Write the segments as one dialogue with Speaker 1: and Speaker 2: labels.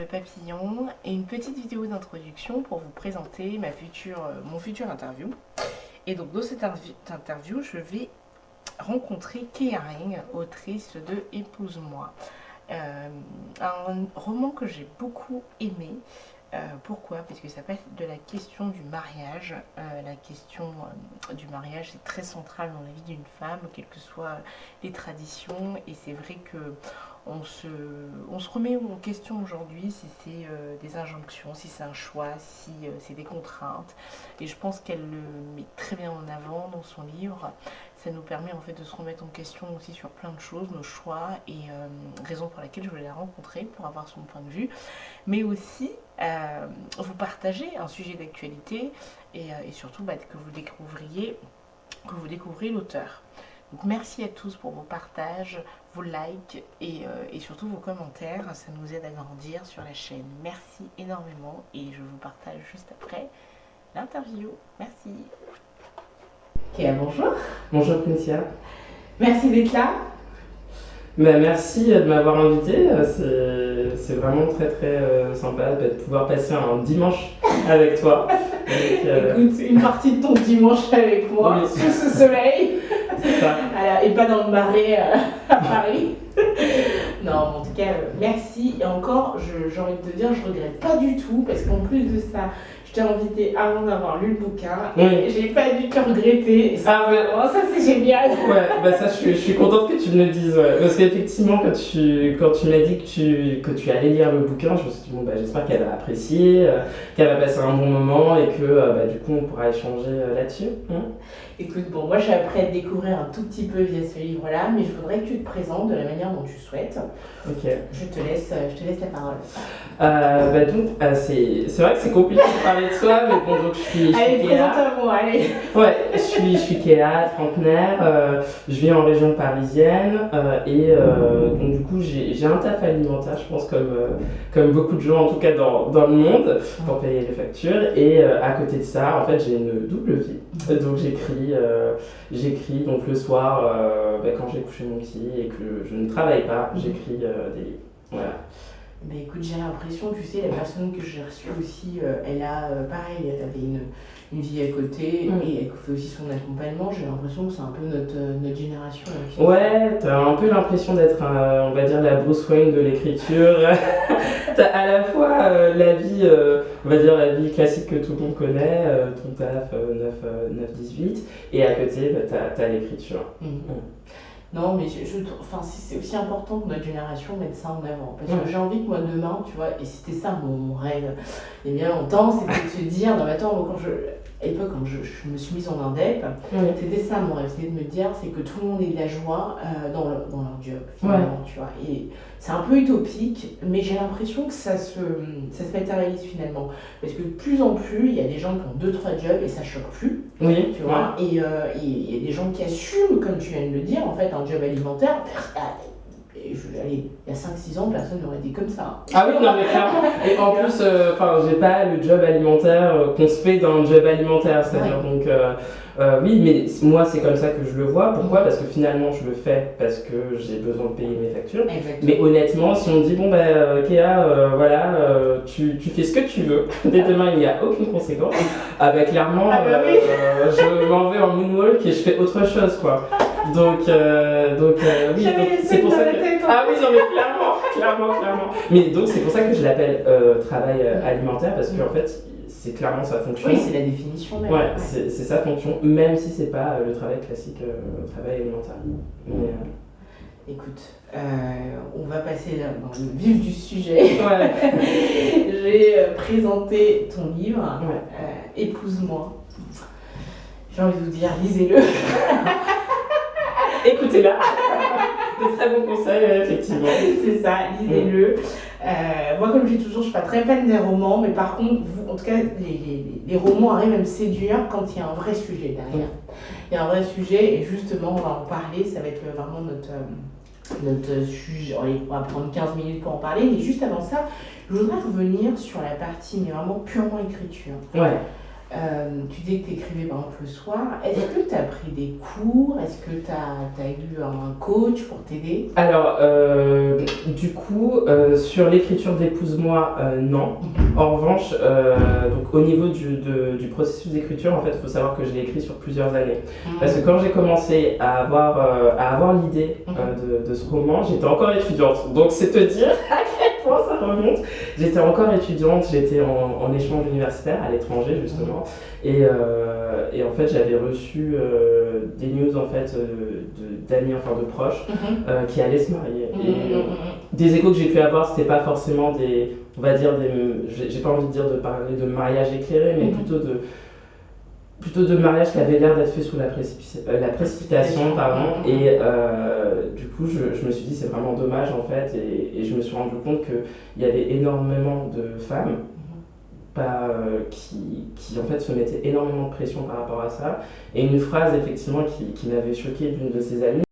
Speaker 1: le papillon et une petite vidéo d'introduction pour vous présenter mon futur interview. Et donc dans cette interview, je vais rencontrer Kéa Ring, autrice de Épouse-moi. Un roman que j'ai beaucoup aimé. Pourquoi? Parce que ça passe de la question du mariage. La question du mariage est très centrale dans la vie d'une femme, quelles que soient les traditions. Et c'est vrai que on se remet en question aujourd'hui si c'est des injonctions, si c'est un choix, si c'est des contraintes. Et je pense qu'elle le met très bien en avant dans son livre. Ça nous permet en fait de se remettre en question aussi sur plein de choses, nos choix, et raison pour laquelle je voulais la rencontrer pour avoir son point de vue, mais aussi vous partager un sujet d'actualité et surtout que vous découvriez l'auteur. Donc merci à tous pour vos partages, vos likes et surtout vos commentaires, ça nous aide à grandir sur la chaîne. Merci énormément et je vous partage juste après l'interview. Merci. Kéa, bonjour.
Speaker 2: Bonjour Cynthia.
Speaker 1: Merci d'être là.
Speaker 2: Merci de m'avoir invité. C'est vraiment très sympa de pouvoir passer un dimanche avec toi. Donc,
Speaker 1: écoute, une partie de ton dimanche avec moi, oui, sous ce soleil.
Speaker 2: C'est ça.
Speaker 1: Et pas dans le marais à Paris. Non, en tout cas, merci. Et encore, j'ai envie de te dire, je regrette pas du tout, parce qu'en plus de ça, je t'ai invité avant d'avoir lu le bouquin, et j'ai pas du tout regretté. Et ça, ça c'est génial.
Speaker 2: Ouais, ça je suis contente que tu me le dises, ouais. Parce qu'effectivement, quand tu m'as dit que tu allais lire le bouquin, je me suis dit, j'espère qu'elle va apprécier, qu'elle va passer un bon moment, et que du coup on pourra échanger là-dessus.
Speaker 1: Écoute, moi j'ai appris à te découvrir un tout petit peu via ce livre-là, mais je voudrais que tu te présentes de la manière dont tu souhaites.
Speaker 2: Ok.
Speaker 1: Je te laisse la parole.
Speaker 2: C'est vrai que c'est compliqué de parler de soi, mais bon, donc je suis
Speaker 1: allez,
Speaker 2: Kéa.
Speaker 1: présente-moi, allez.
Speaker 2: Ouais, je suis Kéa, trentenaire, je vis en région parisienne, donc du coup j'ai un taf alimentaire, je pense comme beaucoup de gens, en tout cas dans le monde, pour payer les factures, et à côté de ça, en fait, j'ai une double vie. Donc j'écris donc le soir quand j'ai couché mon petit et que je ne travaille pas, j'écris des livres. Voilà.
Speaker 1: Écoute, j'ai l'impression, tu sais, la personne que j'ai reçue aussi, elle a pareil, elle avait une vie à côté et elle fait aussi son accompagnement. J'ai l'impression que c'est un peu notre génération.
Speaker 2: Ouais, t'as un peu l'impression d'être, on va dire, la Bruce Wayne de l'écriture. T'as à la fois la vie, on va dire, la vie classique que tout le monde connaît, ton taf 9-18, et à côté, t'as l'écriture.
Speaker 1: Non, mais c'est aussi important que notre génération mette ça en avant. Parce que j'ai envie que moi, demain, tu vois, et c'était ça mon rêve il y a bien longtemps, c'était de se dire, non mais attends, à l'époque, quand je me suis mise en indep, c'était ça mon rêve, c'était de me dire, c'est que tout le monde ait de la joie dans leur job, finalement, tu vois. Et c'est un peu utopique, mais j'ai l'impression que ça se matérialise finalement. Parce que de plus en plus, il y a des gens qui ont 2-3 jobs et ça choque plus.
Speaker 2: Oui,
Speaker 1: tu vois. Et il y a des gens qui assument, comme tu viens de le dire, en fait, un job alimentaire. Il y a 5-6 ans, personne n'aurait dit comme ça.
Speaker 2: Ah oui, non mais clairement. Et en plus, j'ai pas le job alimentaire qu'on se fait dans le job alimentaire, c'est-à-dire donc oui, mais moi c'est comme ça que je le vois. Pourquoi? Parce que finalement je le fais parce que j'ai besoin de payer mes factures.
Speaker 1: Exactement.
Speaker 2: Mais honnêtement, si on me dit Kéa, tu fais ce que tu veux, dès demain il n'y a aucune conséquence, clairement je m'en vais en moonwalk et je fais autre chose quoi. Donc oui, c'est pour ça que... Ah oui, non mais clairement. Mais donc c'est pour ça que je l'appelle travail alimentaire, parce qu'en fait c'est clairement sa fonction.
Speaker 1: Oui, c'est la définition même.
Speaker 2: Ouais, c'est sa fonction, même si c'est pas le travail classique, travail alimentaire. Mais,
Speaker 1: écoute, on va passer dans le vif du sujet.
Speaker 2: Ouais.
Speaker 1: J'ai présenté ton livre, Épouse-moi. J'ai envie de vous dire, lisez-le.
Speaker 2: Écoutez-la. De très bons conseils, effectivement.
Speaker 1: C'est ça, lisez-le. Moi, comme je dis toujours, je ne suis pas très fan des romans, mais par contre, en tout cas, les romans arrivent à me séduire quand il y a un vrai sujet derrière. Il y a un vrai sujet, et justement, on va en parler, ça va être vraiment notre sujet. On va prendre 15 minutes pour en parler, mais juste avant ça, je voudrais revenir sur la partie, mais vraiment purement écriture.
Speaker 2: Ouais.
Speaker 1: Tu dis que tu écrivais par exemple le soir. Est-ce que tu as pris des cours? Est-ce que tu as eu un coach pour t'aider?
Speaker 2: Alors, du coup, sur l'écriture d'Épouse-moi, non. En revanche, donc, au niveau du processus d'écriture, en fait, il faut savoir que je l'ai écrit sur plusieurs années. Parce que quand j'ai commencé à avoir l'idée de ce roman, j'étais encore étudiante. Donc, c'est te dire à quel point ça remonte. J'étais encore étudiante, j'étais en échange universitaire à l'étranger, justement. Et en fait, j'avais reçu des news en fait, d'amis, enfin de proches, qui allaient se marier. Et des échos que j'ai pu avoir, c'était pas forcément des, on va dire, j'ai pas envie de dire de parler de mariage éclairé, mais plutôt de mariage qui avait l'air d'être fait sous la précipitation, pardon. Et du coup, je me suis dit, c'est vraiment dommage en fait, et je me suis rendu compte qu'il y avait énormément de femmes qui en fait se mettaient énormément de pression par rapport à ça. Et une phrase effectivement qui m'avait choquée d'une de ses amies.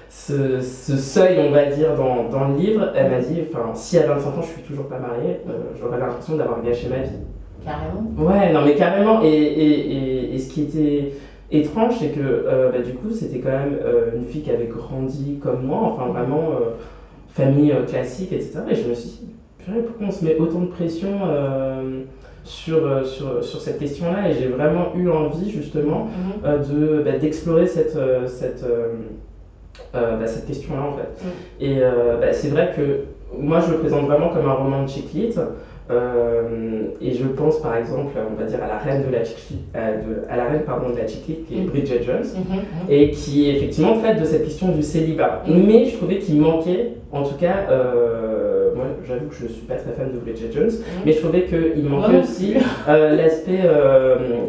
Speaker 2: Ce seuil, on va dire, dans le livre, elle m'a dit, enfin, si à 25 ans je suis toujours pas mariée, j'aurais l'impression d'avoir gâché ma vie.
Speaker 1: Carrément.
Speaker 2: Ouais, non mais carrément. Et ce qui était étrange, c'est que du coup, c'était quand même une fille qui avait grandi comme moi, enfin vraiment famille classique, etc. Et je me suis dit, purée, pourquoi on se met autant de pression sur cette question-là? Et j'ai vraiment eu envie, justement, d'explorer cette question-là, en fait. Et c'est vrai que moi, je le présente vraiment comme un roman de chick lit. Et je pense par exemple, on va dire à la reine de la chick lit, de la chick lit, qui est Bridget Jones, et qui effectivement traite de cette question du célibat. Mais je trouvais qu'il manquait, en tout cas, moi j'avoue que je suis pas très fan de Bridget Jones, mais je trouvais qu'il manquait aussi l'aspect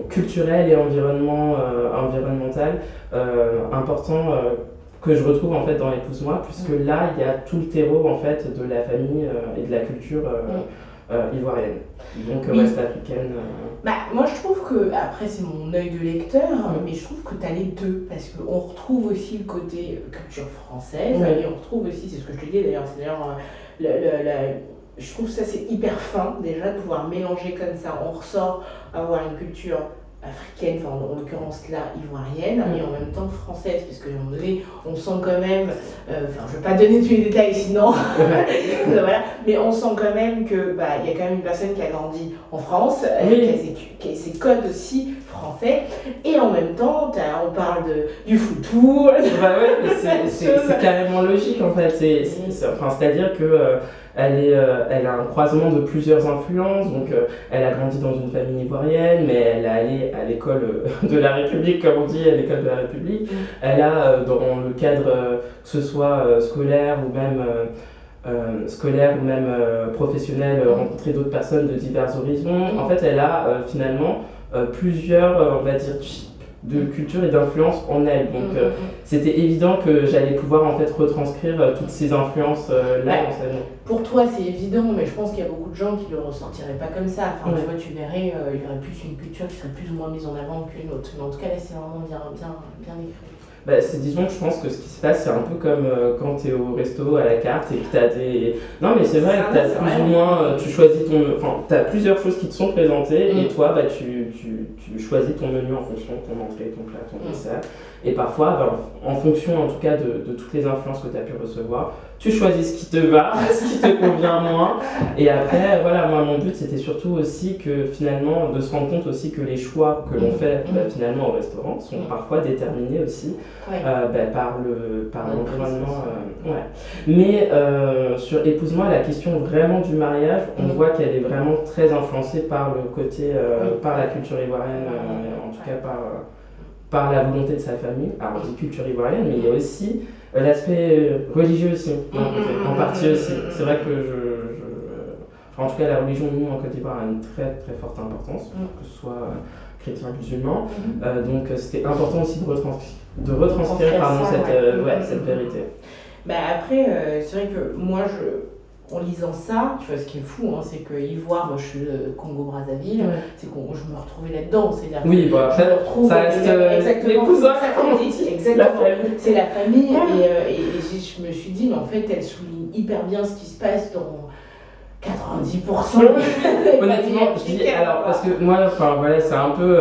Speaker 2: culturel et environnemental important. Que je retrouve en fait dans Épouse-moi, puisque là il y a tout le terreau en fait de la famille et de la culture ivoirienne, donc ouest-africaine.
Speaker 1: Moi je trouve que, après c'est mon œil de lecteur, mais je trouve que tu as les deux, parce qu'on retrouve aussi le côté culture française, et on retrouve aussi, c'est ce que je te dis d'ailleurs, c'est d'ailleurs je trouve ça c'est hyper fin déjà de pouvoir mélanger comme ça. On ressort avoir une culture africaine, enfin en l'occurrence là ivoirienne, et en même temps française, parce qu'à un moment donné on sent quand même, je vais pas donner tous les détails sinon, voilà, mais on sent quand même que y a quand même une personne qui a grandi en France, qui a ses codes aussi français, et en même temps on parle du foutou.
Speaker 2: C'est carrément logique en fait, c'est-à-dire que elle a un croisement de plusieurs influences, donc elle a grandi dans une famille ivoirienne, mais elle est allée à l'école de la République, comme on dit, à l'école de la République. Elle a, dans le cadre, que ce soit scolaire ou même professionnel, rencontré d'autres personnes de divers horizons. En fait, elle a finalement plusieurs, on va dire, de culture et d'influence en elle. Donc c'était évident que j'allais pouvoir en fait retranscrire toutes ces influences là dans sa vie.
Speaker 1: Pour toi c'est évident, mais je pense qu'il y a beaucoup de gens qui le ressortiraient pas comme ça. Enfin, tu vois, tu verrais, il y aurait plus une culture qui serait plus ou moins mise en avant qu'une autre. Mais en tout cas là c'est vraiment bien écrit.
Speaker 2: Disons que je pense que ce qui se passe, c'est un peu comme quand tu es au resto à la carte et que tu as des... Non, mais c'est vrai que tu as plus ou moins... Tu choisis tu as plusieurs choses qui te sont présentées et toi, tu choisis ton menu en fonction de ton entrée, ton plat, ton dessert. Et parfois, en fonction en tout cas de toutes les influences que tu as pu recevoir, tu choisis ce qui te va, ce qui te convient moins. Et après, voilà, moi mon but c'était surtout aussi que finalement, de se rendre compte aussi que les choix que l'on fait finalement au restaurant sont parfois déterminés aussi par l'environnement. Mais sur Épouse-moi, la question vraiment du mariage, on voit qu'elle est vraiment très influencée par le côté, par la culture ivoirienne, en tout cas par la volonté de sa famille. Alors je dis culture ivoirienne, mais il y a aussi l'aspect religieux aussi, en partie aussi. C'est vrai que en tout cas la religion, nous, en Côte d'Ivoire, a une très très forte importance, que ce soit chrétien, musulman. Donc c'était important aussi de retranscrire cette vérité.
Speaker 1: Après, c'est vrai que moi, en lisant ça, tu vois, ce qui est fou, hein, c'est que Ivoire, moi je suis Congo-Brazzaville, c'est que je me retrouvais là-dedans. C'est-à-dire
Speaker 2: oui, bah,
Speaker 1: je me retrouve,
Speaker 2: ça reste les cousins,
Speaker 1: exactement, c'est la famille. Et je me suis dit, mais en fait, elle souligne hyper bien ce qui se passe dans 90%.
Speaker 2: Honnêtement, je dis alors parce que moi, enfin voilà, c'est un peu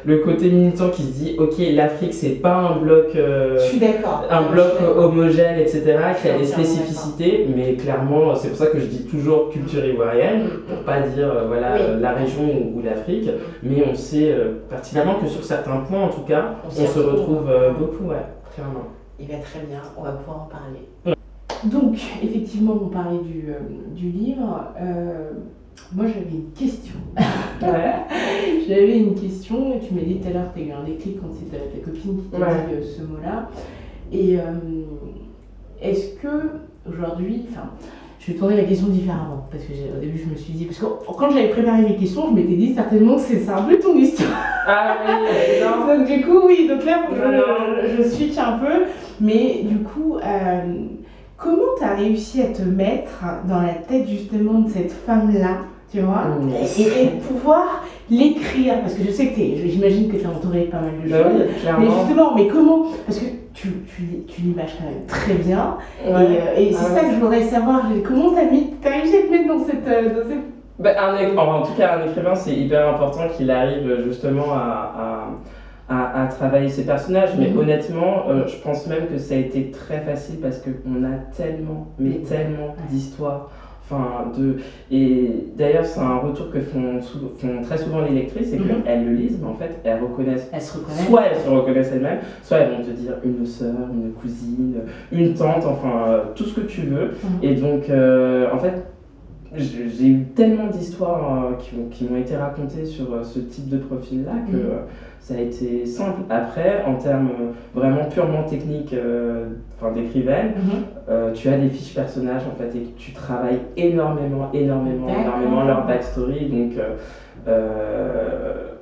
Speaker 2: le côté militant qui se dit, ok, l'Afrique c'est pas un bloc,
Speaker 1: je suis d'accord,
Speaker 2: un bloc homogène, etc. qui a des spécificités, mais clairement, c'est pour ça que je dis toujours culture ivoirienne, pour pas dire voilà la région ou l'Afrique, mais on sait pertinemment que sur certains points, en tout cas, on se retrouve beaucoup, ouais, clairement.
Speaker 1: Et bien très bien, on va pouvoir en parler. Donc, effectivement, on parlait du livre. Moi, j'avais une question. J'avais une question, et tu m'as dit tout à l'heure que tu as eu un déclic quand c'est ta copine qui t'a dit ce mot-là. Et est-ce que, aujourd'hui, je vais tourner la question différemment, parce que au début, je me suis dit, parce que quand j'avais préparé mes questions, je m'étais dit certainement que c'est un peu ton histoire.
Speaker 2: Ah oui, non.
Speaker 1: Donc, du coup, oui, donc là, je switch un peu, mais du coup, comment tu as réussi à te mettre dans la tête justement de cette femme-là, tu vois, et pouvoir l'écrire, parce que je sais que j'imagine que tu es entourée de pas mal de choses, mais justement, mais comment, parce que tu l'images quand même très bien, et c'est ça que je voudrais savoir, comment tu as réussi à te mettre dans cette...
Speaker 2: en tout cas, un écrivain, c'est hyper important qu'il arrive justement à travailler ses personnages, mais honnêtement, je pense même que ça a été très facile parce qu'on a tellement d'histoires. Et d'ailleurs, c'est un retour que font très souvent les lectrices, c'est qu'elles le lisent, mais en fait, elles reconnaissent. Soit elles se reconnaissent elles-mêmes, soit elles vont te dire une sœur, une cousine, une tante, tout ce que tu veux. Et donc, en fait, j'ai eu tellement d'histoires qui m'ont été racontées sur ce type de profil-là que ça a été simple. Après, en termes vraiment purement techniques d'écrivaine, tu as des fiches personnages en fait, et tu travailles énormément leur backstory. Donc,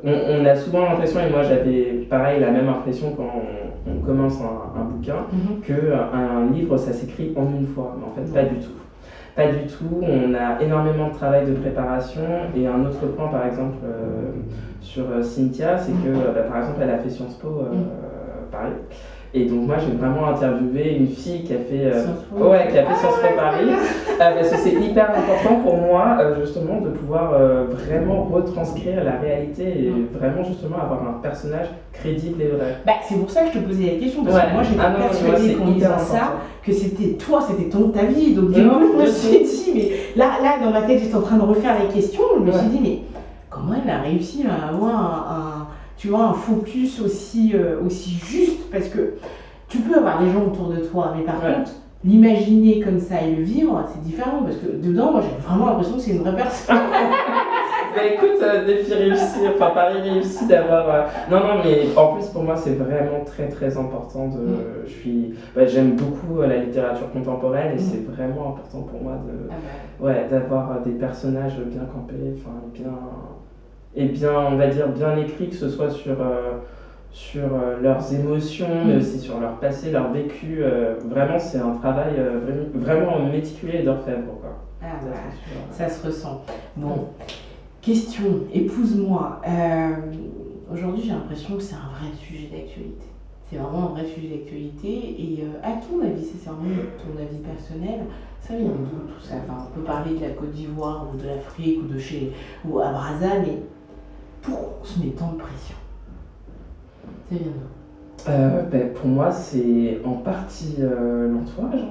Speaker 2: on a souvent l'impression, et moi j'avais pareil la même impression quand on commence un bouquin, qu'un livre ça s'écrit en une fois, mais en fait pas du tout. Pas du tout, on a énormément de travail de préparation. Et un autre point par exemple sur Cynthia, c'est que par exemple elle a fait Sciences Po Paris. Et donc moi j'ai vraiment interviewé une fille qui a fait Sciences Po Paris. Parce que c'est hyper important pour moi justement de pouvoir vraiment retranscrire la réalité et vraiment justement avoir un personnage crédible et vrai.
Speaker 1: C'est pour ça que je te posais la question, parce que moi j'étais persuadée qu'en disant ça, que c'était toi, c'était ta vie. Donc du coup je me suis dit, mais là dans ma tête j'étais en train de refaire les questions, je me suis dit, mais comment elle a réussi à avoir un focus aussi juste, parce que tu peux avoir des gens autour de toi, mais par contre, l'imaginer comme ça et le vivre, c'est différent, parce que dedans, moi j'ai vraiment l'impression que c'est une vraie personne.
Speaker 2: Écoute, défi réussi, Paris réussi d'avoir... Non, mais en plus pour moi c'est vraiment très important j'aime beaucoup la littérature contemporaine, et c'est vraiment important pour moi d'avoir des personnages bien campés, bien, on va dire, bien écrits, que ce soit sur leurs émotions, mais aussi sur leur passé, leur vécu. Vraiment, c'est un travail vraiment méticuleux et d'orfèvre, quoi.
Speaker 1: Ça se ressent. Bon, question, épouse-moi. Aujourd'hui, j'ai l'impression que c'est un vrai sujet d'actualité. C'est vraiment un vrai sujet d'actualité. Et à ton avis, c'est vraiment ton avis personnel, ça vient d'où tout ça? On peut parler de la Côte d'Ivoire ou de l'Afrique ou à Brazza, mais pourquoi on se met tant de pression? Ça vient d'où?
Speaker 2: Pour moi, c'est en partie l'entourage,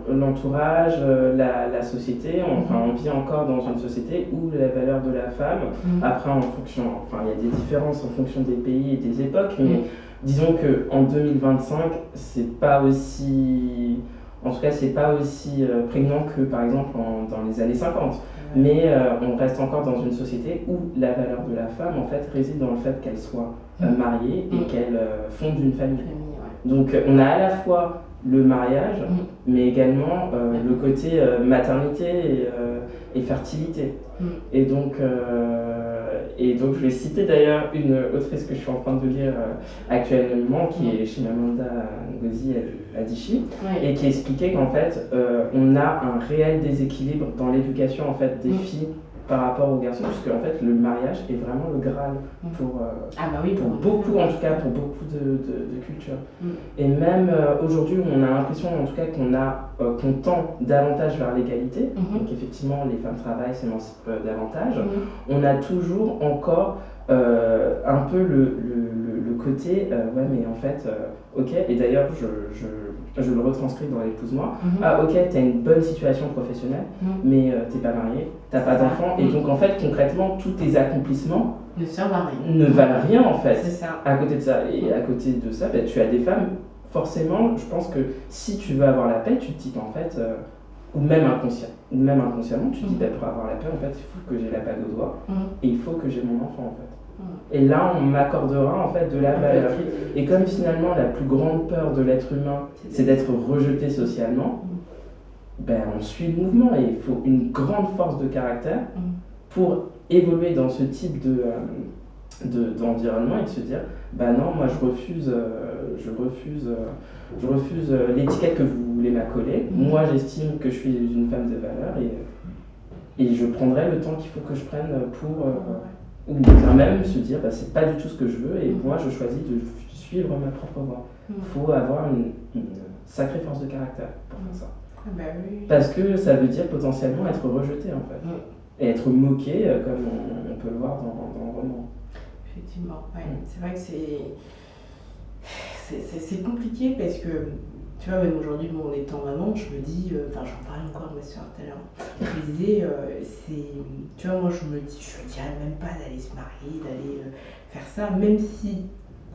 Speaker 2: l'entourage, la société. On vit encore dans une société où la valeur de la femme, après il y a des différences en fonction des pays et des époques, mais disons qu'en 2025, c'est pas aussi... En tout cas, c'est pas aussi prégnant que par exemple dans les années 50. Mais on reste encore dans une société où la valeur de la femme en fait réside dans le fait qu'elle soit mariée et qu'elle fonde une famille. Donc on a à la fois le mariage, mais également le côté maternité et fertilité. Et donc Et donc je vais citer d'ailleurs une autrice que je suis en train de lire actuellement, qui est Chimamanda Ngozi Adichie, et qui expliquait qu'en fait on a un réel déséquilibre dans l'éducation en fait, des filles par rapport aux garçons, puisque en fait le mariage est vraiment le Graal pour beaucoup, en tout cas pour beaucoup de cultures. Et même aujourd'hui, on a l'impression en tout cas qu'on tend davantage vers l'égalité, donc effectivement les femmes travaillent, s'émancipent davantage. On a toujours encore un peu le côté, ouais mais en fait, ok, et d'ailleurs je le retranscris dans Épouse-moi, ah ok, t'as une bonne situation professionnelle, mais t'es pas marié, t'as pas d'enfant, et donc en fait concrètement tous tes accomplissements
Speaker 1: ne servent à rien.
Speaker 2: Ne valent rien en fait.
Speaker 1: C'est ça.
Speaker 2: À côté de ça, et à côté de ça, bah, tu as des femmes, forcément, je pense que si tu veux avoir la paix, tu te dis en fait, ou même inconsciemment, tu te dis bah, pour avoir la paix, en fait, il faut que j'ai la bague au doigt, et il faut que j'ai mon enfant en fait. Et là, on m'accordera en fait de la valeur. Et comme finalement, la plus grande peur de l'être humain, c'est d'être rejeté socialement, ben, on suit le mouvement et il faut une grande force de caractère pour évoluer dans ce type d'environnement et de se dire, bah non, moi je refuse l'étiquette que vous voulez m'accoler. Moi, j'estime que je suis une femme de valeur et je prendrai le temps qu'il faut que je prenne pour... ou bien même se dire, bah, c'est pas du tout ce que je veux et moi je choisis de suivre ma propre voie. Il faut avoir une sacrée force de caractère pour faire ça.
Speaker 1: Bah oui.
Speaker 2: Parce que ça veut dire potentiellement être rejeté en fait. Et être moqué comme on peut le voir dans le roman.
Speaker 1: Effectivement, ouais. C'est vrai que c'est compliqué parce que, tu vois, même aujourd'hui, bon, en étant maman, je me dis, enfin j'en parlais encore à ma soeur tout à l'heure, je me disais, tu vois, moi je me dirais même pas d'aller se marier, d'aller faire ça, même si,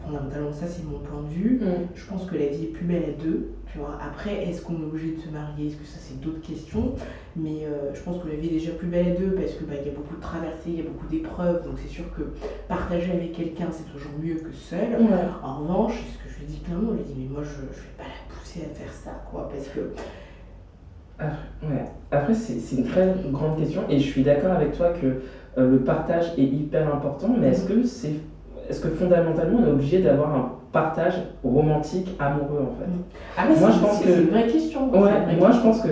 Speaker 1: fondamentalement ça c'est mon point de vue, je pense que la vie est plus belle à deux, tu vois. Après, est-ce qu'on est obligé de se marier, est-ce que ça c'est d'autres questions, mais je pense que la vie est déjà plus belle à deux parce que y a beaucoup de traversées, il y a beaucoup d'épreuves, donc c'est sûr que partager avec quelqu'un c'est toujours mieux que seul. En revanche, ce que je lui dis clairement, je lui dis mais moi je vais pas la pousser à faire ça, quoi, parce que...
Speaker 2: Après c'est une très grande question et je suis d'accord avec toi que le partage est hyper important, mais est-ce que fondamentalement on est obligé d'avoir un partage romantique, amoureux en fait?
Speaker 1: Moi je pense que c'est une vraie question.
Speaker 2: Je pense que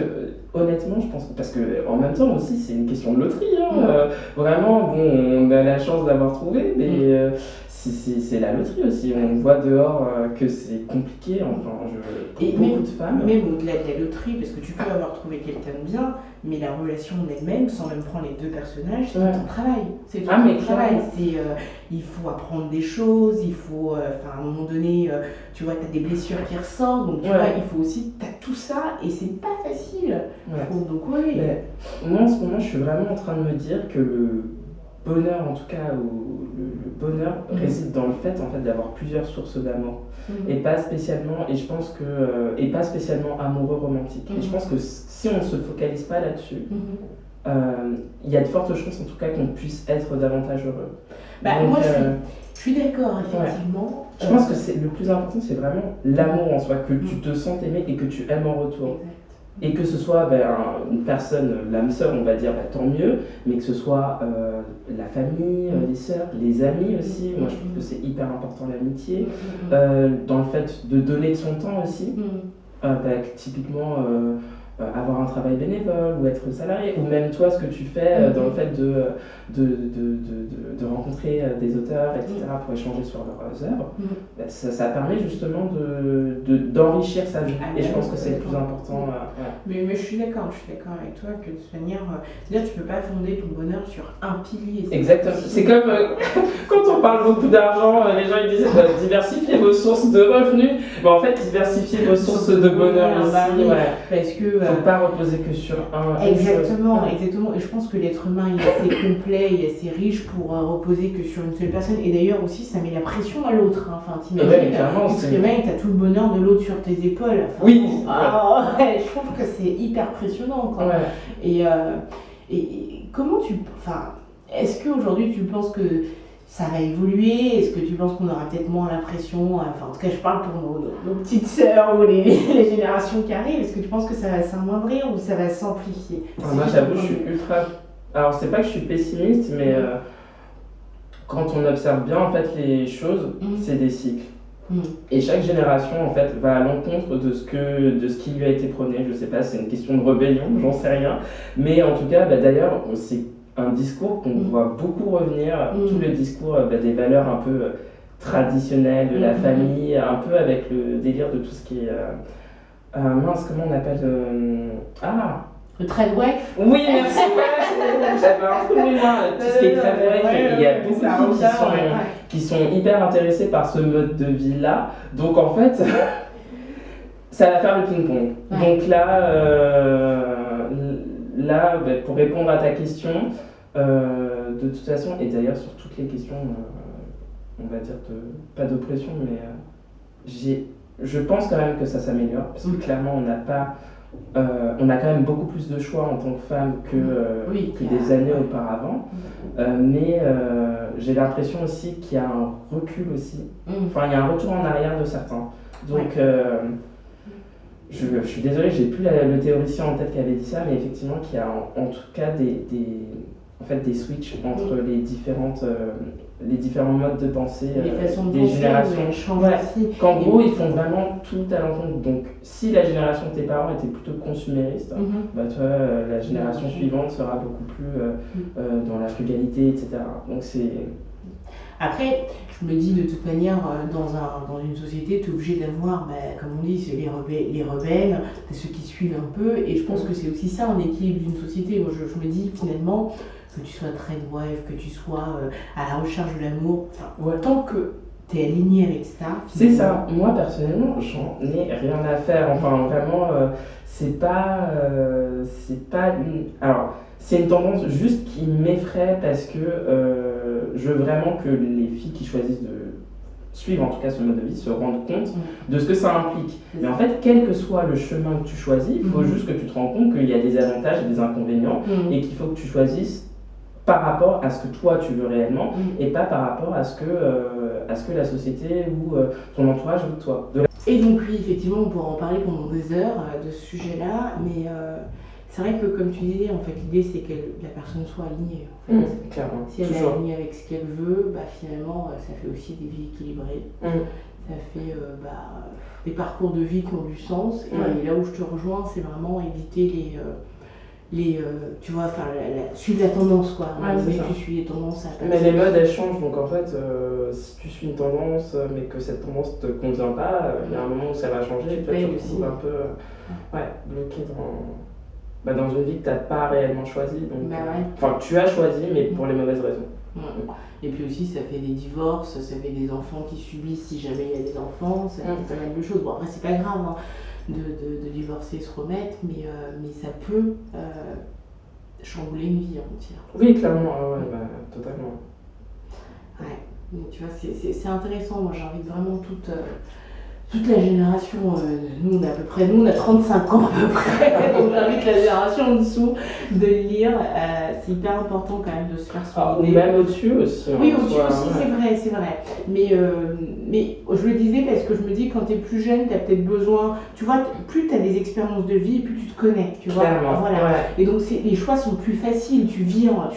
Speaker 2: honnêtement, parce que en même temps aussi c'est une question de loterie. Vraiment, bon, on a la chance d'avoir trouvé, mais c'est la loterie aussi. On voit dehors que c'est compliqué. Enfin, pour beaucoup de femmes.
Speaker 1: Même au-delà de la loterie, parce que tu peux avoir trouvé quelqu'un de bien, mais la relation en elle-même, sans même prendre les deux personnages, c'est tout un travail. C'est tout un travail. Il faut apprendre des choses, il faut, à un moment donné, tu vois, tu as des blessures qui ressortent, donc tu vois, il faut aussi, tu as tout ça, et c'est pas facile. Donc
Speaker 2: Mais moi en ce moment, je suis vraiment en train de me dire que le bonheur, en tout cas, ou le bonheur réside dans le fait, en fait, d'avoir plusieurs sources d'amour. Et pas spécialement, et je pense que, et pas spécialement amoureux romantique. Et je pense que si on ne se focalise pas là-dessus, il y a de fortes chances, en tout cas, qu'on puisse être davantage heureux.
Speaker 1: Donc, moi, je suis d'accord, effectivement.
Speaker 2: Je pense que le plus important, c'est vraiment l'amour en soi, que tu te sens aimé et que tu aimes en retour. Exact. Et que ce soit une personne, l'âme sœur, on va dire, tant mieux, mais que ce soit la famille, les sœurs, les amis aussi. Moi, je trouve que c'est hyper important l'amitié. Dans le fait de donner de son temps aussi. Typiquement, avoir un travail bénévole ou être salarié, ou même toi, ce que tu fais dans le fait de rencontrer des auteurs, etc., pour échanger sur leurs œuvres, ça permet justement d'enrichir sa vie. Et je pense que c'est le plus important.
Speaker 1: Mais je suis d'accord avec toi que de toute manière, c'est-à-dire tu peux pas fonder ton bonheur sur un pilier.
Speaker 2: Exactement. C'est comme quand on parle beaucoup d'argent, les gens ils disent diversifier vos sources de revenus. En fait, diversifier vos sources de bonheur aussi.
Speaker 1: Parce que
Speaker 2: faut pas reposer que sur un.
Speaker 1: Exactement. Et je pense que l'être humain il est assez complet, il est assez riche pour reposer que sur une seule personne. Et d'ailleurs aussi, ça met la pression à l'autre. Enfin, t'imagines, tu te réveilles, t'as tout le bonheur de l'autre sur tes épaules. Enfin, je trouve que c'est hyper impressionnant, quoi. Et comment est-ce qu'aujourd'hui tu penses que ça va évoluer? Est-ce que tu penses qu'on aura peut-être moins l'impression, en tout cas je parle pour nos petites sœurs ou les générations qui arrivent, est-ce que tu penses que ça va s'amoindrir ou ça va s'amplifier?
Speaker 2: Moi j'avoue, je suis ultra... Alors c'est pas que je suis pessimiste, mais quand on observe bien en fait les choses, c'est des cycles. Et chaque génération en fait va à l'encontre de ce qui lui a été prôné. Je sais pas, c'est une question de rébellion, j'en sais rien. Mais en tout cas, d'ailleurs, c'est un discours qu'on voit beaucoup revenir, tout le discours des valeurs un peu traditionnelles de la famille, un peu avec le délire de tout ce qui est mince, comment on appelle
Speaker 3: le trade wife.
Speaker 2: Oui, merci. J'avais un trou de moi. Tout ce qui est trade wife, il y a beaucoup de filles qui sont hyper intéressées par ce mode de vie-là. Donc en fait, ça va faire le ping-pong. Donc là, pour répondre à ta question, de toute façon, et d'ailleurs sur toutes les questions, on va dire pas d'oppression, mais je pense quand même que ça s'améliore, parce que clairement on a quand même beaucoup plus de choix en tant que femme que des années auparavant, mais j'ai l'impression aussi qu'il y a un recul aussi, enfin il y a un retour en arrière de certains. Donc je suis désolée, j'ai plus le théoricien en tête qui avait dit ça, mais effectivement qu'il y a en tout cas des switches entre les différents modes de pensée des générations. Qu'en gros, ils font vraiment tout à l'encontre. Donc, si la génération de tes parents était plutôt consumériste, toi, la génération suivante sera beaucoup plus dans la frugalité, etc. Donc, c'est...
Speaker 3: Après, je me dis de toute manière, dans une société, tu es obligé d'avoir, comme on dit, les rebelles, ceux qui suivent un peu, et je pense que c'est aussi ça en équilibre d'une société. Moi, je me dis finalement, que tu sois trade wife, que tu sois à la recherche de l'amour, tant que tu es aligné avec ça.
Speaker 2: C'est ça. Moi, personnellement, j'en ai rien à faire. Enfin, vraiment, c'est pas une... Alors, c'est une tendance juste qui m'effraie parce que je veux vraiment que les filles qui choisissent de suivre en tout cas ce mode de vie se rendent compte de ce que ça implique. Mais en fait, quel que soit le chemin que tu choisis, il faut juste que tu te rends compte qu'il y a des avantages et des inconvénients et qu'il faut que tu choisisses par rapport à ce que toi tu veux réellement et pas par rapport à ce que la société ou ton entourage veut de toi.
Speaker 3: Et donc oui, effectivement, on pourra en parler pendant des heures de ce sujet-là, mais c'est vrai que comme tu disais, en fait, l'idée c'est que la personne soit alignée. En fait.
Speaker 2: Clairement.
Speaker 3: Si elle est alignée avec ce qu'elle veut, finalement, ça fait aussi des vies équilibrées. Ça fait des parcours de vie qui ont du sens. Et là où je te rejoins, c'est vraiment éviter tu vois, suivre la tendance, quoi. Tu suis les tendances.
Speaker 2: Mais les modes, elles changent, donc en fait, si tu suis une tendance, mais que cette tendance te convient pas, il y a un moment où ça va changer, et toi tu te retrouves un peu bloqué dans une vie que tu n'as pas réellement choisie. Enfin, tu as choisi, mais pour les mauvaises raisons.
Speaker 3: Et puis aussi, ça fait des divorces, ça fait des enfants qui subissent si jamais il y a des enfants, ça fait pas mal de choses. Bon, après, c'est pas grave de divorcer et se remettre, mais ça peut chambouler une vie entière.
Speaker 2: Oui, clairement, totalement.
Speaker 3: Ouais, donc tu vois, c'est intéressant. Moi, j'invite vraiment toute la génération, nous on a 35 ans à peu près, donc j'invite la génération en dessous de lire, c'est hyper important quand même de se faire son idée.
Speaker 2: Ou même au-dessus aussi.
Speaker 3: Oui, au-dessus aussi, c'est vrai. Mais je le disais parce que je me dis quand tu es plus jeune, tu as peut-être besoin, tu vois, plus tu as des expériences de vie, plus tu te connais, tu vois. Voilà. Et donc les choix sont plus faciles, tu vires,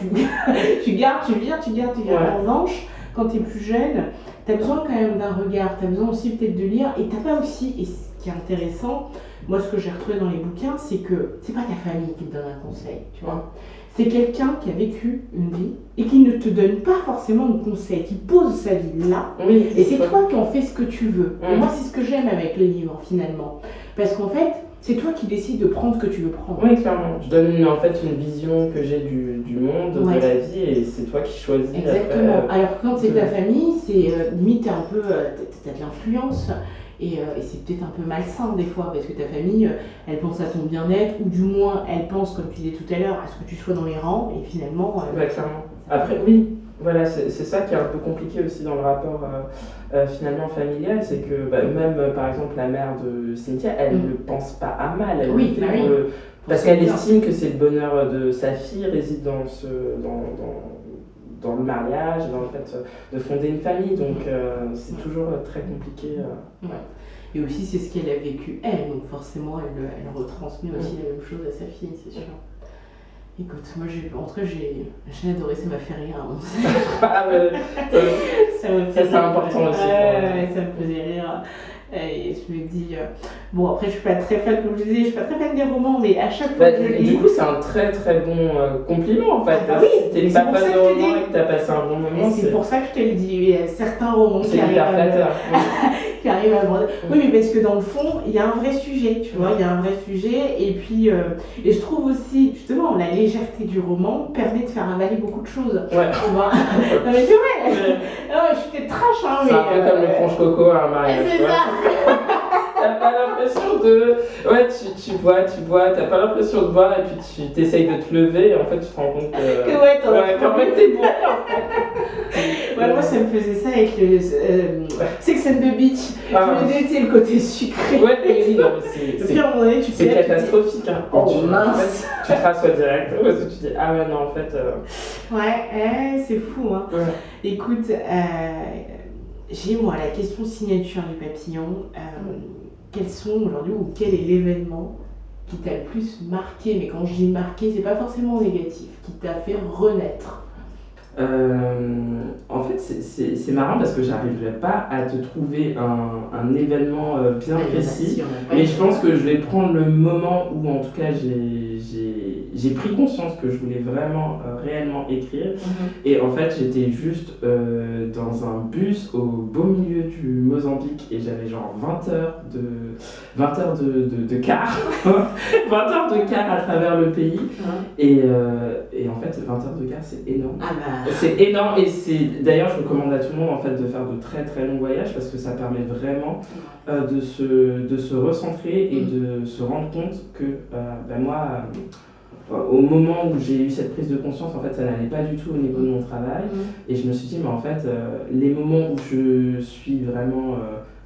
Speaker 3: tu gardes. En revanche, quand tu es plus jeune, tu as besoin quand même d'un regard, tu as besoin aussi peut-être de lire, et tu n'as pas aussi, et ce qui est intéressant, moi ce que j'ai retrouvé dans les bouquins, c'est que c'est pas ta famille qui te donne un conseil, tu vois. C'est quelqu'un qui a vécu une vie et qui ne te donne pas forcément de conseil, qui pose sa vie là, et c'est toi qui en fais ce que tu veux. Et moi c'est ce que j'aime avec les livres finalement, parce qu'en fait, c'est toi qui décides de prendre ce que tu veux prendre.
Speaker 2: Oui, clairement. Je donne en fait une vision que j'ai du monde, de la vie, et c'est toi qui choisis.
Speaker 3: Exactement. Après, alors quand c'est ta famille, c'est limite t'as de l'influence. Et c'est peut-être un peu malsain des fois, parce que ta famille, elle pense à ton bien-être, ou du moins elle pense, comme tu disais tout à l'heure, à ce que tu sois dans les rangs, et finalement...
Speaker 2: clairement. Après, oui, voilà, c'est ça qui est un peu compliqué aussi dans le rapport finalement familial, c'est que même par exemple la mère de Cynthia, elle ne pense pas à mal, elle le fait parce qu'elle estime que c'est le bonheur de sa fille réside dans le mariage, dans le fait de fonder une famille, donc c'est toujours très compliqué.
Speaker 3: Et aussi c'est ce qu'elle a vécu elle, donc forcément elle retransmet aussi la même chose à sa fille, c'est sûr. Écoute, moi j'ai adoré, ça m'a fait rire.
Speaker 2: Ah, ça c'est important aussi.
Speaker 3: Ça me faisait rire. Et je me dis, bon après je suis pas très fan, comme je disais, je suis pas très fan des romans, mais à chaque fois que je lis...
Speaker 2: Du coup c'est un très très bon compliment en fait.
Speaker 3: Ah, oui,
Speaker 2: si t'es pas fan de romans et que t'as passé un bon moment,
Speaker 3: c'est pour ça que je te le dis, il y a certains romans qui arrivent à aborder. Oui, mais parce que dans le fond, il y a un vrai sujet, tu vois, il y a un vrai sujet, et puis, et je trouve aussi, justement, la légèreté du roman permet de faire avaler beaucoup de choses, tu vois. Non mais c'est vrai, je suis peut-être trash, hein, mais...
Speaker 2: C'est un peu comme le ponche coco à un mariage.
Speaker 3: C'est ça.
Speaker 2: T'as pas l'impression de... Ouais, tu bois, t'as pas l'impression de boire et puis tu t'essayes de te lever et en fait tu te rends compte qu'en fait t'es bourré en fait.
Speaker 3: Ouais, moi ça me faisait ça avec le Sex and the Beach. Je me disais, le côté sucré.
Speaker 2: Ouais, mais non, mais c'est catastrophique. Hein.
Speaker 3: Oh mince.
Speaker 2: Tu te rassois direct parce que tu dis, ah ouais, non, en fait...
Speaker 3: Ouais, c'est fou, hein.
Speaker 2: Ouais.
Speaker 3: Écoute, j'ai moi la question signature du papillon. Quels sont aujourd'hui, ou quel est l'événement qui t'a le plus marqué, mais quand je dis marqué, c'est pas forcément négatif, qui t'a fait renaître?
Speaker 2: En fait, c'est marrant parce que j'arriverai pas à te trouver un événement bien précis, mais je pense que je vais prendre le moment où en tout cas j'ai pris conscience que je voulais vraiment réellement écrire. Et en fait j'étais juste dans un bus au beau milieu du Mozambique et j'avais genre 20 heures de car 20 heures de car à travers le pays et en fait 20 heures de car c'est énorme. C'est énorme et c'est d'ailleurs je recommande à tout le monde en fait de faire de très très longs voyages parce que ça permet vraiment de se recentrer et de se rendre compte que moi au moment où j'ai eu cette prise de conscience, en fait, ça n'allait pas du tout au niveau de mon travail. Et je me suis dit, mais en fait, les moments où je suis vraiment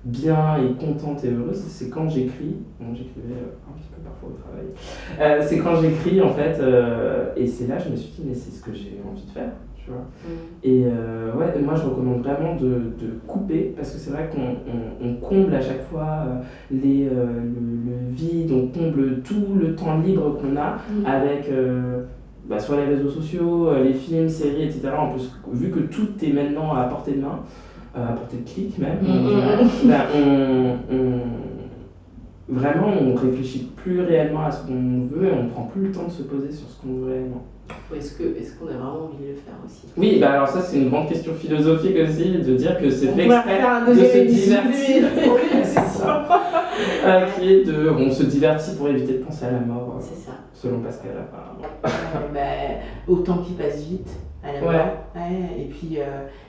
Speaker 2: bien et contente et heureuse, c'est quand j'écris. Bon, j'écrivais un petit peu parfois au travail. C'est quand j'écris, en fait, et c'est là que je me suis dit, mais c'est ce que j'ai envie de faire. Tu vois. Et moi je recommande vraiment de couper parce que c'est vrai qu'on comble à chaque fois le vide, on comble tout le temps libre qu'on a avec soit les réseaux sociaux, les films, séries, etc. En plus, vu que tout est maintenant à portée de main, à portée de clic même, vraiment on réfléchit plus réellement à ce qu'on veut et on prend plus le temps de se poser sur ce qu'on veut réellement.
Speaker 3: Est-ce qu'on a vraiment envie de le faire aussi?
Speaker 2: Oui, alors ça c'est une grande question philosophique aussi, de dire que c'est fait exprès de se divertir. Oui, c'est ça. On se divertit pour éviter de penser à la mort.
Speaker 3: C'est ça.
Speaker 2: Selon Pascal, apparemment.
Speaker 3: Autant qu'il passe vite à la mort. Et puis,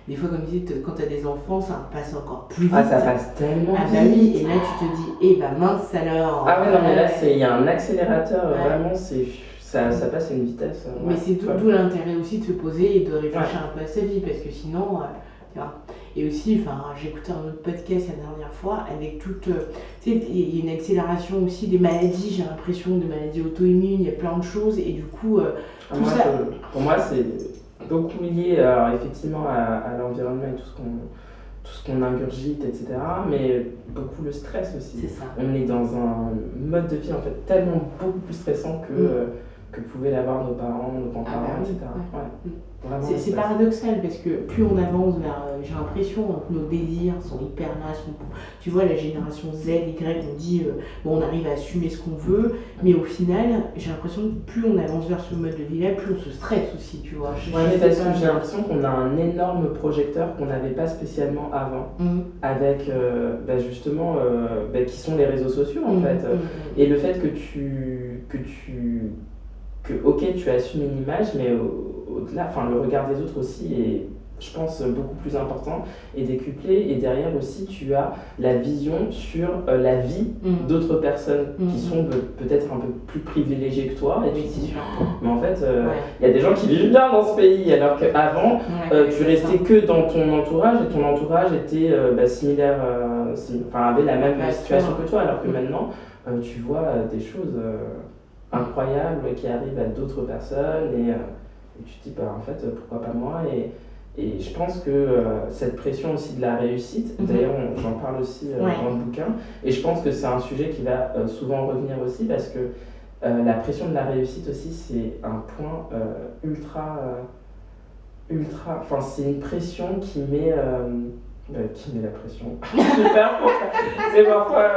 Speaker 3: des fois, comme tu dis, quand tu as des enfants, ça passe encore plus vite.
Speaker 2: Ah, ça passe tellement vite.
Speaker 3: Oui, et là tu te dis, mince alors.
Speaker 2: Ah ouais, non, mais là il y a un accélérateur, vraiment, ça passe à une vitesse.
Speaker 3: Mais c'est d'où l'intérêt aussi de se poser et de réfléchir un peu à sa vie, parce que sinon, tu vois. Et aussi, j'écoutais un autre podcast la dernière fois avec toute. Tu sais, il y a une accélération aussi des maladies, j'ai l'impression, des maladies auto-immunes, il y a plein de choses, et du coup,
Speaker 2: pour moi, c'est beaucoup lié effectivement à l'environnement et tout ce qu'on ingurgite, etc. Mais beaucoup le stress aussi.
Speaker 3: C'est ça.
Speaker 2: On est dans un mode de vie en fait tellement beaucoup plus stressant que pouvaient l'avoir nos parents, nos grands-parents, etc.
Speaker 3: C'est paradoxal parce que plus on avance vers, j'ai l'impression que nos désirs sont hyper là, tu vois la génération Z, Y, on dit on arrive à assumer ce qu'on veut, mais au final j'ai l'impression que plus on avance vers ce mode de vie là, plus on se stresse aussi, tu vois.
Speaker 2: Mais parce que j'ai l'impression qu'on a un énorme projecteur qu'on n'avait pas spécialement avant, avec justement qui sont les réseaux sociaux en fait. Et le fait que tu assumes une image, mais au-delà, le regard des autres aussi est, je pense, beaucoup plus important et décuplé. Et derrière aussi, tu as la vision sur la vie d'autres personnes qui sont peut-être un peu plus privilégiées que toi. Et tu dis, mais en fait, il y a des gens qui vivent bien dans ce pays, alors qu'avant, tu restais que dans ton entourage et ton entourage était similaire, avait la même situation que toi, alors que maintenant, tu vois des choses incroyables qui arrivent à d'autres personnes et tu te dis en fait pourquoi pas moi et je pense que cette pression aussi de la réussite, d'ailleurs j'en parle aussi dans le bouquin et je pense que c'est un sujet qui va souvent revenir aussi parce que La pression de la réussite aussi, c'est un point enfin, c'est une pression qui met la pression. Super, c'est parfois.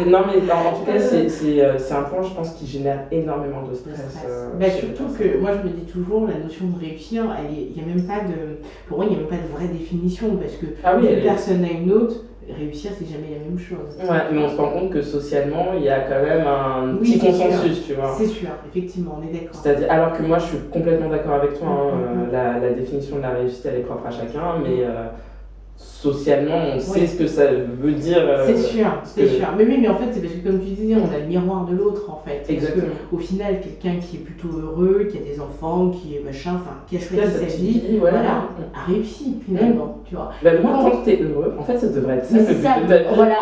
Speaker 2: Non, mais en tout cas, c'est un point, je pense, qui génère énormément de stress.
Speaker 3: Surtout que moi, je me dis toujours, la notion de réussir, il y a même pas de. Pour moi, il n'y a même pas de vraie définition parce que d'une personne à une autre, réussir, c'est jamais la même chose.
Speaker 2: Ouais, mais on se rend compte que socialement, il y a quand même un petit consensus, tu vois.
Speaker 3: C'est sûr, effectivement, on est d'accord.
Speaker 2: C'est-à-dire, alors que moi, je suis complètement d'accord avec toi, la définition de la réussite, elle est propre à chacun, mais socialement, on sait ce que ça veut dire.
Speaker 3: C'est sûr. Mais oui, mais en fait, c'est parce que comme tu disais, on a le miroir de l'autre, en fait.
Speaker 2: Exactement.
Speaker 3: Parce qu'au final, quelqu'un qui est plutôt heureux, qui a des enfants, qui est qui a choisi sa vie, a réussi, finalement, tu vois.
Speaker 2: Moi, quand tu es heureux, en fait, ça devrait être ça le but de ta vie.
Speaker 3: Voilà,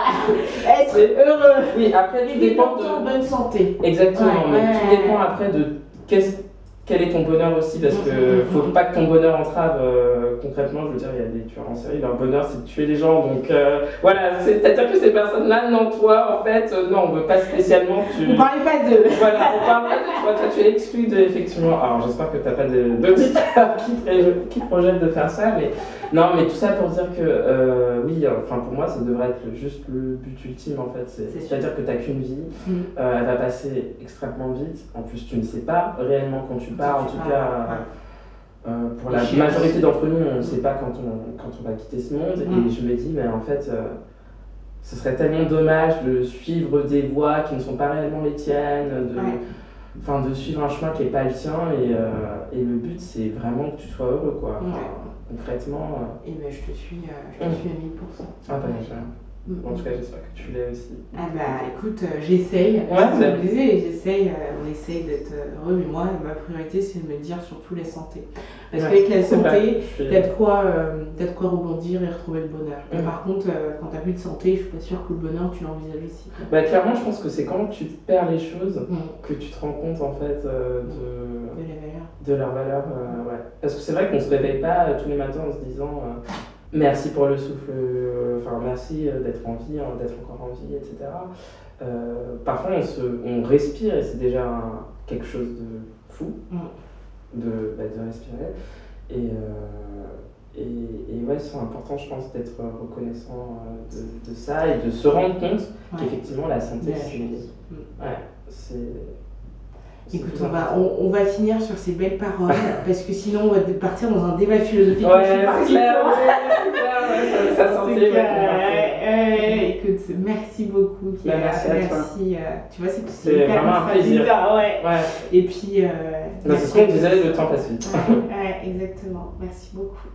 Speaker 3: être heureux.
Speaker 2: Oui, après, tout dépend de...
Speaker 3: en bonne santé.
Speaker 2: Exactement, mais tout dépend après de quel est ton bonheur aussi, parce que faut pas que ton bonheur entrave concrètement. Je veux dire, il y a des tueurs en série, leur bonheur c'est de tuer les gens, donc voilà, c'est-à-dire que ces personnes-là, non, toi en fait, non, on veut pas spécialement.
Speaker 3: On parlait pas de.
Speaker 2: Voilà, on parle pas de toi, tu es exclu de, effectivement. Alors j'espère que t'as pas d'auditeurs qui projettent de faire ça, mais non, mais tout ça pour dire que oui, enfin pour moi ça devrait être juste le but ultime en fait, c'est-à-dire que t'as qu'une vie, elle va passer extrêmement vite, en plus tu ne sais pas réellement quand tu pars, en tout cas pour la majorité d'entre nous on ne sait pas quand on va quitter ce monde, et je me dis mais en fait ce serait tellement dommage de suivre des voies qui ne sont pas réellement les tiennes, de suivre un chemin qui n'est pas le tien, et le but c'est vraiment que tu sois heureux quoi. Concrètement.
Speaker 3: Et ben je te suis à 1000%.
Speaker 2: Ah bah en tout cas j'espère que tu l'es aussi.
Speaker 3: Ah bah écoute, j'essaye. J'essaye, on essaye d'être heureux, mais moi ma priorité c'est de me dire surtout la santé. Parce qu'avec la santé, t'as de quoi rebondir et retrouver le bonheur. Mais par contre, quand t'as plus de santé, je suis pas sûre que le bonheur tu l'envisages aussi.
Speaker 2: Bah clairement je pense que c'est quand tu perds les choses que tu te rends compte en fait de leur valeur. Parce que c'est vrai qu'on se réveille pas tous les matins en se disant merci pour le souffle, merci d'être en vie, d'être encore en vie, etc. Parfois on respire et c'est déjà quelque chose de fou de respirer. Et ouais, c'est important, je pense, d'être reconnaissant de ça et de se rendre compte qu'effectivement la santé, c'est
Speaker 3: Écoute, on va finir sur ces belles paroles parce que sinon on va partir dans un débat philosophique.
Speaker 2: C'est clair, ça sentait.
Speaker 3: Écoute, merci beaucoup.
Speaker 2: Merci à toi.
Speaker 3: Tu vois, c'est
Speaker 2: vraiment un plaisir.
Speaker 3: Et puis.
Speaker 2: C'est ce qu'on disait, le temps passe vite.
Speaker 3: Exactement. Merci beaucoup.